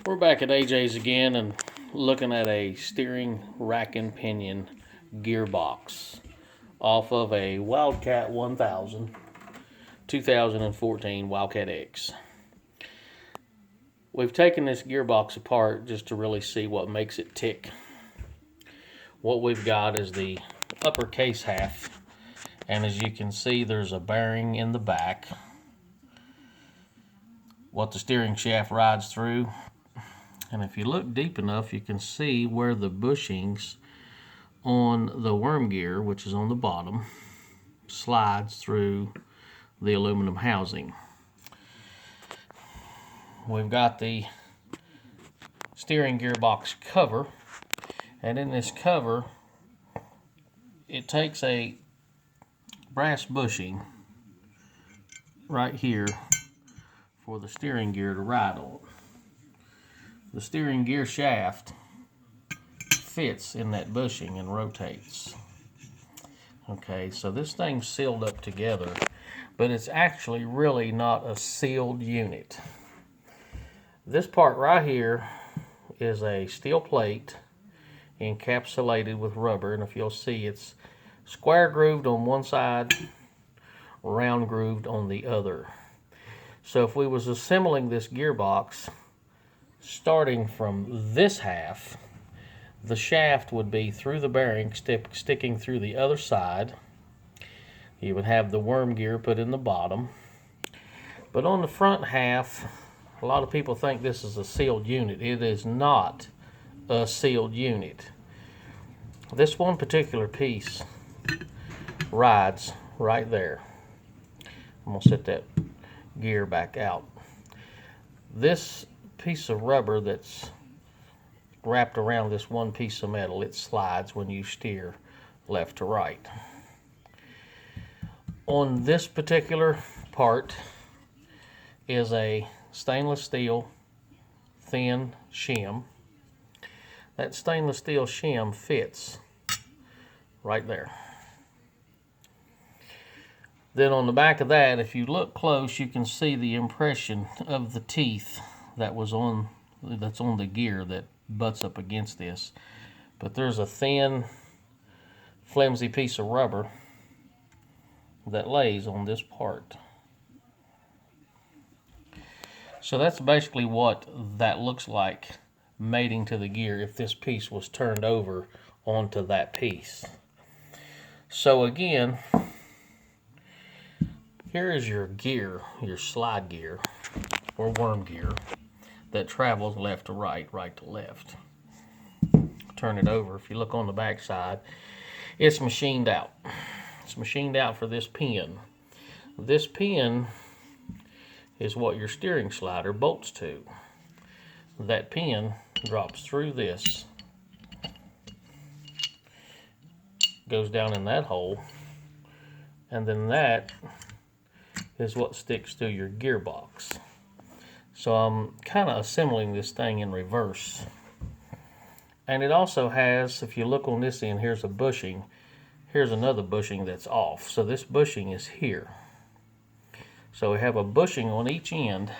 We're back at AJ's again and looking at a steering rack and pinion gearbox off of a Wildcat 1000 2014 Wildcat X. We've taken this gearbox apart just to really see what makes it tick. What we've got is the upper case half, and as you can see there's a bearing in the back, what the steering shaft rides through. And if you look deep enough, you can see where the bushings on the worm gear, which is on the bottom, slides through the aluminum housing. We've got the steering gearbox cover, and in this cover it takes a brass bushing right here for the steering gear to ride on. The steering gear shaft fits in that bushing and rotates. Okay, so this thing's sealed up together, but it's actually really not a sealed unit. This part right here is a steel plate encapsulated with rubber, and if you'll see, it's square grooved on one side, round grooved on the other. So if we was assembling this gearbox, starting from this half, the shaft would be through the bearing, sticking through the other side. You would have the worm gear put in the bottom. But on the front half, a lot of people think this is a sealed unit. It is not a sealed unit. This one particular piece rides right there. I'm going to set that gear back out. This piece of rubber that's wrapped around this one piece of metal, it slides when you steer left to right. On this particular part is a stainless steel thin shim. That stainless steel shim fits right there. Then on the back of that, if you look close, you can see the impression of the teeth that's on the gear that butts up against this. But there's a thin, flimsy piece of rubber that lays on this part. So that's basically what that looks like mating to the gear if this piece was turned over onto that piece. So again, here is your gear, your slide gear or worm gear that travels left to right, right to left. Turn it over. If you look on the back side, it's machined out. It's machined out for this pin. This pin is what your steering slider bolts to. That pin drops through this, goes down in that hole, and then that is what sticks to your gearbox. So I'm kind of assembling this thing in reverse. And it also has, if you look on this end, here's a bushing. Here's another bushing that's off. So this bushing is here. So we have a bushing on each end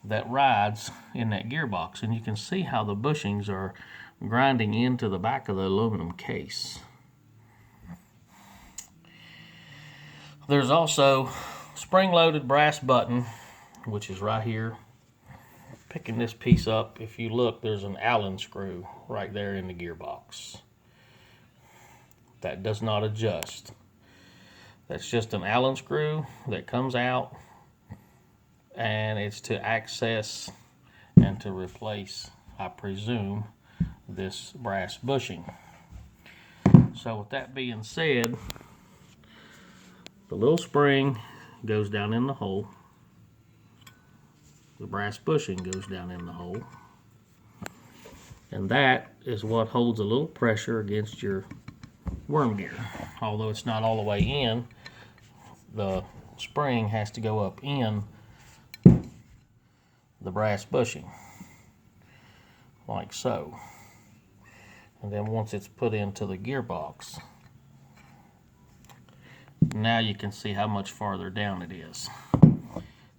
that rides in that gearbox. And you can see how the bushings are grinding into the back of the aluminum case. There's also spring-loaded brass button, which is right here. Picking this piece up, if you look, there's an Allen screw right there in the gearbox. That does not adjust. That's just an Allen screw that comes out, and it's to access and to replace, I presume, this brass bushing. So with that being said, the little spring goes down in the hole. The brass bushing goes down in the hole, and that is what holds a little pressure against your worm gear. Although it's not all the way in, the spring has to go up in the brass bushing, like so. And then once it's put into the gearbox, now you can see how much farther down it is.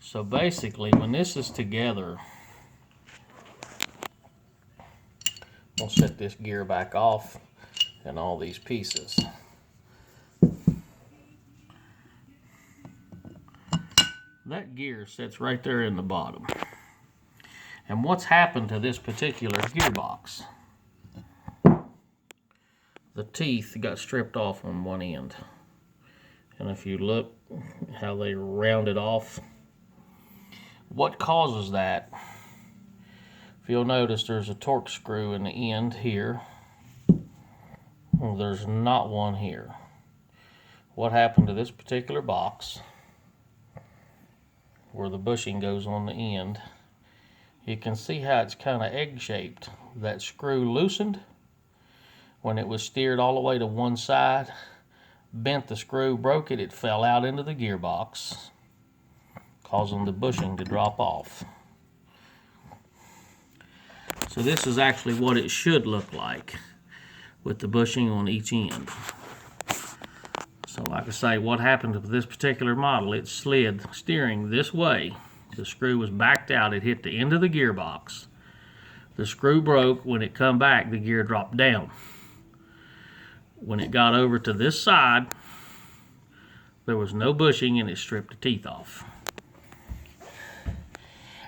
So basically, when this is together, We'll set this gear back off and all these pieces. That gear sits right there in the bottom. And what's happened to this particular gearbox? The teeth got stripped off on one end. And if you look how they rounded off, what causes that? If you'll notice, there's a torque screw in the end here. Well, there's not one here. What happened to this particular box, where the bushing goes on the end, you can see how it's kind of egg-shaped. That screw loosened when it was steered all the way to one side, bent the screw, broke it, it fell out into the gearbox, causing the bushing to drop off. So this is actually what it should look like with the bushing on each end. So like I say, what happened to this particular model, it slid steering this way. The screw was backed out, it hit the end of the gearbox. The screw broke, when it come back, the gear dropped down. When it got over to this side, there was no bushing and it stripped the teeth off.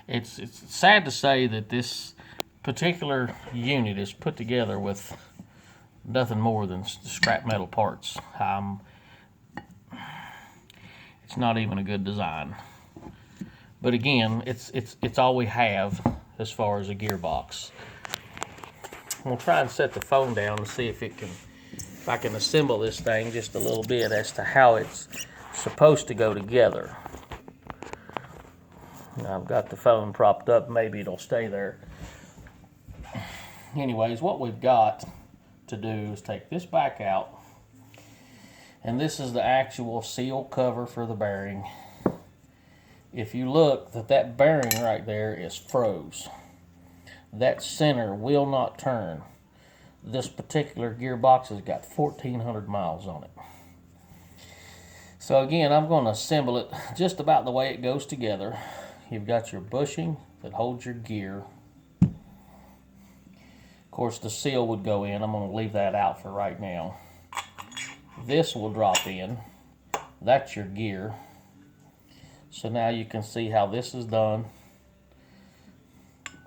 It's sad to say that this particular unit is put together with nothing more than scrap metal parts. It's not even a good design. But again, it's all we have as far as a gearbox. We'll try and set the phone down and see if I can assemble this thing just a little bit as to how it's supposed to go together. Now, I've got the phone propped up, maybe it'll stay there. Anyways, what we've got to do is take this back out, and this is the actual seal cover for the bearing. If you look, that bearing right there is froze. That center will not turn. This particular gearbox has got 1,400 miles on it. So again, I'm going to assemble it just about the way it goes together. You've got your bushing that holds your gear. Of course, the seal would go in. I'm going to leave that out for right now. This will drop in. That's your gear. So now you can see how this is done.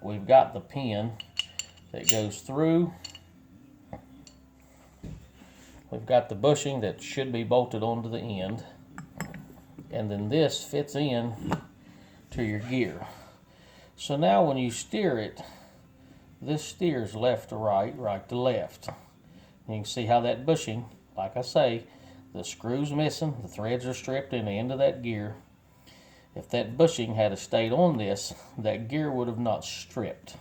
We've got the pin that goes through. We've got the bushing that should be bolted onto the end. And then this fits in to your gear. So now when you steer it, this steers left to right, right to left. You can see how that bushing, like I say, the screw's missing, the threads are stripped in the end of that gear. If that bushing had stayed on this, that gear would have not stripped.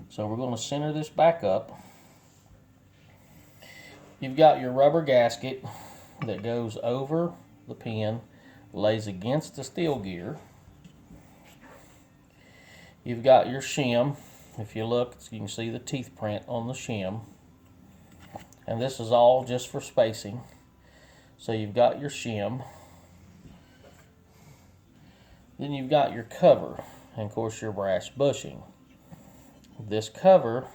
So we're going to center this back up. You've got your rubber gasket that goes over the pin, lays against the steel gear. You've got your shim. If you look, you can see the teeth print on the shim. And this is all just for spacing. So you've got your shim. Then you've got your cover, and of course your brass bushing. This cover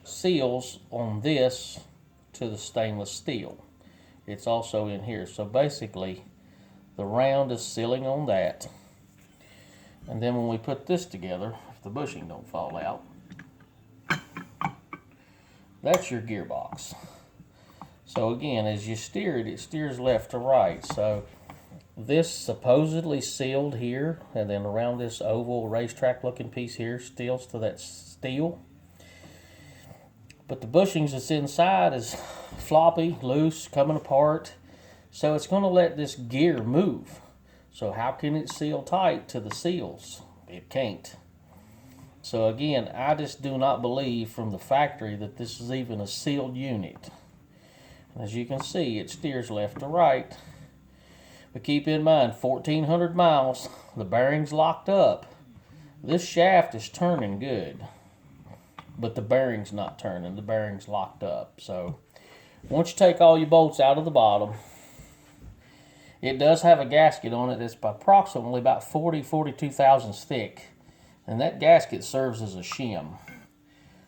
seals on this to the stainless steel. It's also in here. So basically, the round is sealing on that. And then when we put this together, if the bushing don't fall out, that's your gearbox. So again, as you steer it, it steers left to right. So this supposedly sealed here, and then around this oval racetrack looking piece here steels to that steel. But the bushings that's inside is floppy, loose, coming apart. So it's going to let this gear move. So how can it seal tight to the seals? It can't. So again, I just do not believe from the factory that this is even a sealed unit. As you can see, it steers left to right. But keep in mind, 1,400 miles, the bearing's locked up. This shaft is turning good, but the bearing's not turning. The bearing's locked up. So once you take all your bolts out of the bottom, it does have a gasket on it that's approximately about 42 thousandths thick. And that gasket serves as a shim.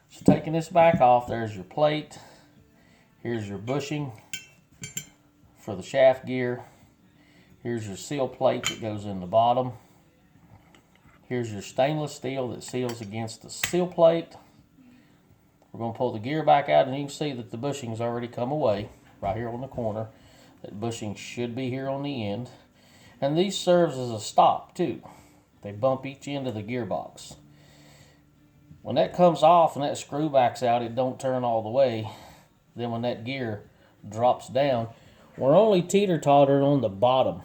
So taking this back off, there's your plate. Here's your bushing for the shaft gear. Here's your seal plate that goes in the bottom. Here's your stainless steel that seals against the seal plate. We're going to pull the gear back out, and you can see that the bushing's already come away right here on the corner. That bushing should be here on the end. And these serves as a stop too. They bump each end of the gearbox. When that comes off and that screw backs out, it don't turn all the way. Then when that gear drops down, we're only teeter-tottering on the bottom.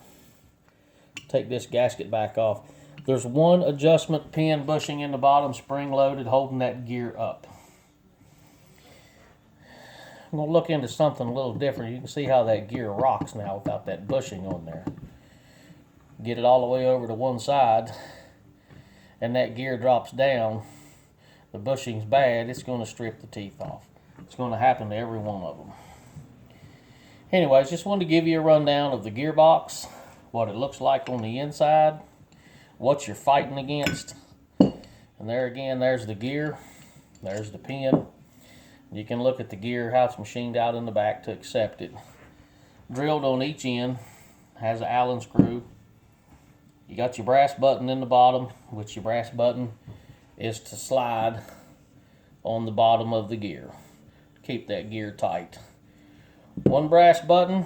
Take this gasket back off. There's one adjustment pin bushing in the bottom, spring-loaded, holding that gear up. I'm going to look into something a little different. You can see how that gear rocks now without that bushing on there. Get it all the way over to one side, and that gear drops down. The bushing's bad, it's going to strip the teeth off. It's going to happen to every one of them. Anyways, just wanted to give you a rundown of the gearbox, what it looks like on the inside, what you're fighting against. And there again, there's the gear, there's the pin. You can look at the gear, how it's machined out in the back to accept it. Drilled on each end, has an Allen screw. You got your brass button in the bottom, which your brass button is to slide on the bottom of the gear. Keep that gear tight. One brass button,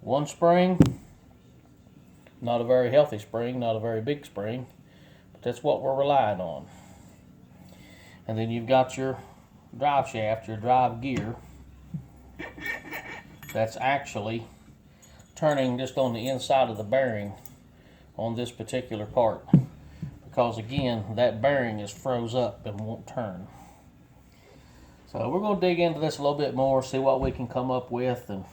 one spring. Not a very healthy spring, not a very big spring, but that's what we're relying on. And then you've got your drive shaft, your drive gear. That's actually turning just on the inside of the bearing on this particular part. Because again, that bearing is froze up and won't turn. So we're going to dig into this a little bit more, see what we can come up with, and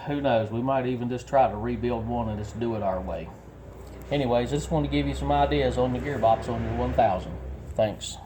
who knows, we might even just try to rebuild one and just do it our way. Anyways, I just want to give you some ideas on the gearbox on your 1000. Thanks.